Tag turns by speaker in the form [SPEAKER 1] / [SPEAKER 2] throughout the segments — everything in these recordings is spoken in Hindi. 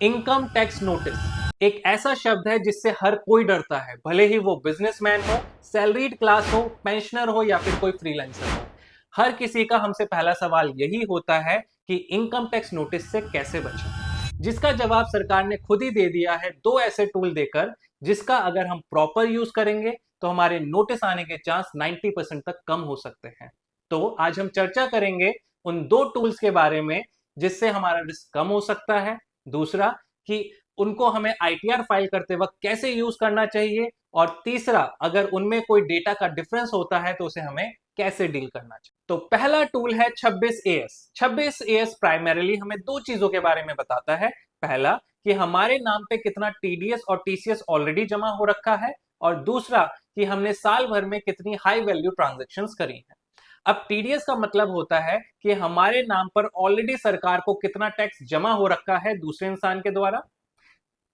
[SPEAKER 1] इनकम टैक्स नोटिस एक ऐसा शब्द है जिससे हर कोई डरता है, भले ही वो बिजनेसमैन हो, सैलरीड क्लास हो, पेंशनर हो या फिर कोई फ्रीलांसर हो। हर किसी का हमसे पहला सवाल यही होता है कि इनकम टैक्स नोटिस से कैसे बचें, जिसका जवाब सरकार ने खुद ही दे दिया है दो ऐसे टूल देकर, जिसका अगर हम प्रॉपर यूज करेंगे तो हमारे नोटिस आने के चांस 90% तक कम हो सकते हैं। तो आज हम चर्चा करेंगे उन दो टूल्स के बारे में जिससे हमारा रिस्क कम हो सकता है। दूसरा कि उनको हमें आईटीआर फाइल करते वक्त कैसे यूज करना चाहिए, और तीसरा अगर उनमें कोई डेटा का डिफरेंस होता है तो उसे हमें कैसे डील करना चाहिए। तो पहला टूल है 26AS। 26AS प्राइमरीली हमें दो चीजों के बारे में बताता है। पहला कि हमारे नाम पे कितना टीडीएस और टीसीएस ऑलरेडी जमा हो रखा है, और दूसरा कि हमने साल भर में कितनी हाई वैल्यू ट्रांजेक्शन्स करी हैं। अब टीडीएस का मतलब होता है कि हमारे नाम पर ऑलरेडी सरकार को कितना टैक्स जमा हो रखा है दूसरे इंसान के द्वारा।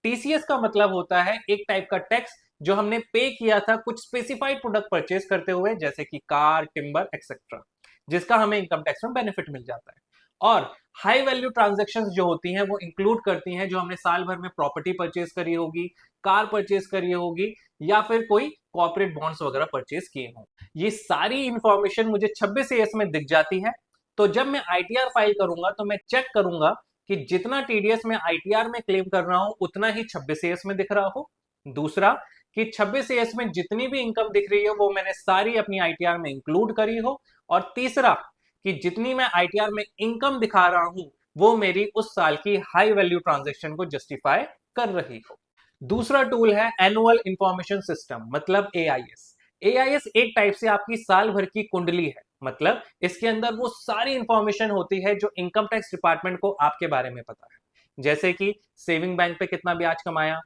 [SPEAKER 1] टीसीएस का मतलब होता है एक टाइप का टैक्स जो हमने पे किया था कुछ स्पेसिफाइड प्रोडक्ट परचेज करते हुए, जैसे कि कार, टिम्बर एक्सेट्रा, जिसका हमें इनकम टैक्स में बेनिफिट मिल जाता है। और हाई वैल्यू ट्रांजैक्शंस जो होती हैं वो इंक्लूड करती हैं जो हमने साल भर में प्रॉपर्टी परचेज करी होगी, कार परचेज करी होगी, या फिर कोई कॉर्पोरेट बॉन्ड्स वगैरह परचेज किए हों। ये सारी इंफॉर्मेशन मुझे 26AS में दिख जाती है। तो जब मैं आईटीआर फाइल करूंगा तो मैं चेक करूंगा कि जितना टीडीएस में आईटीआर में क्लेम कर रहा हूं उतना ही 26AS में दिख रहा हो। दूसरा कि 26AS में जितनी भी इनकम दिख रही है वो मैंने सारी अपनी आईटीआर में इंक्लूड करी हो। और तीसरा कि जितनी मैं आईटीआर में इनकम दिखा रहा हूं वो मेरी उस साल की हाई वैल्यू ट्रांजेक्शन को जस्टिफाई कर रही हो। दूसरा टूल है एनुअल इंफॉर्मेशन सिस्टम, मतलब एआईएस। एआईएस एक टाइप से आपकी साल भर की कुंडली है, मतलब इसके अंदर वो सारी इंफॉर्मेशन होती है जो इनकम टैक्स डिपार्टमेंट को आपके बारे में पता है, जैसे कि सेविंग बैंक पे कितना ब्याज कमाया,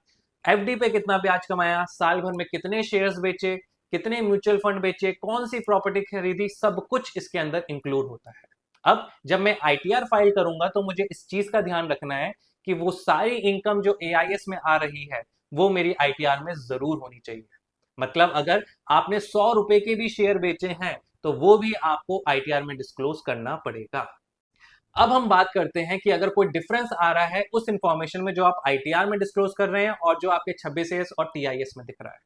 [SPEAKER 1] एफडी पे कितना ब्याज कमाया, साल भर में कितने शेयर्स बेचे, कितने म्यूचुअल फंड बेचे, कौन सी प्रॉपर्टी खरीदी, सब कुछ इसके अंदर इंक्लूड होता है। अब जब मैं आईटीआर फाइल करूंगा तो मुझे इस चीज का ध्यान रखना है कि वो सारी इनकम जो एआईएस में आ रही है वो मेरी आईटीआर में जरूर होनी चाहिए। मतलब अगर आपने 100 रुपए के भी शेयर बेचे हैं तो वो भी आपको आईटीआर में डिस्क्लोज करना पड़ेगा। अब हम बात करते हैं कि अगर कोई डिफरेंस आ रहा है उस इंफॉर्मेशन में जो आप आईटीआर में डिस्क्लोज कर रहे हैं और जो आपके 26AS और टीआईएस में दिख रहा है।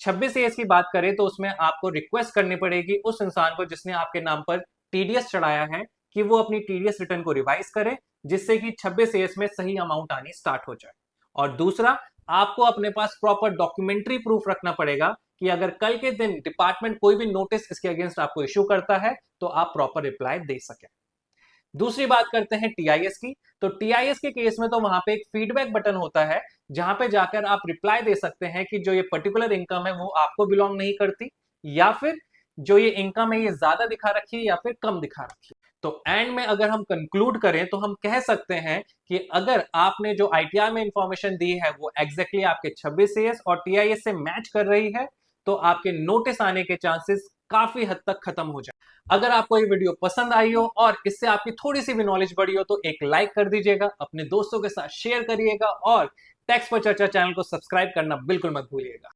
[SPEAKER 1] 26AS की बात करें तो उसमें आपको रिक्वेस्ट करनी पड़ेगी उस इंसान को जिसने आपके नाम पर टीडीएस चढ़ाया है कि वो अपनी टीडीएस रिटर्न को रिवाइज करे, जिससे कि 26AS में सही अमाउंट आनी स्टार्ट हो जाए। और दूसरा, आपको अपने पास प्रॉपर डॉक्यूमेंट्री प्रूफ रखना पड़ेगा कि अगर कल के दिन डिपार्टमेंट कोई भी नोटिस इसके अगेंस्ट आपको इश्यू करता है तो आप प्रॉपर रिप्लाई दे सकें। दूसरी बात करते हैं टीआईएस की। तो टीआईएस के केस में तो वहां पे एक फीडबैक बटन होता है जहां पे जाकर आप रिप्लाई दे सकते हैं कि जो ये पर्टिकुलर इनकम है वो आपको बिलोंग नहीं करती, या फिर जो ये इनकम है ये ज्यादा दिखा रखी है या फिर कम दिखा रखी है। तो एंड में अगर हम कंक्लूड करें तो हम कह सकते हैं कि अगर आपने जो आईटीआर में इंफॉर्मेशन दी है वो एग्जैक्टली आपके 26AS और टीआईएस से मैच कर रही है तो आपके नोटिस आने के चांसेस काफी हद तक खत्म हो जाए। अगर आपको ये वीडियो पसंद आई हो और इससे आपकी थोड़ी सी भी नॉलेज बढ़ी हो तो एक लाइक कर दीजिएगा, अपने दोस्तों के साथ शेयर करिएगा और टैक्स पर चर्चा चैनल को सब्सक्राइब करना बिल्कुल मत भूलिएगा।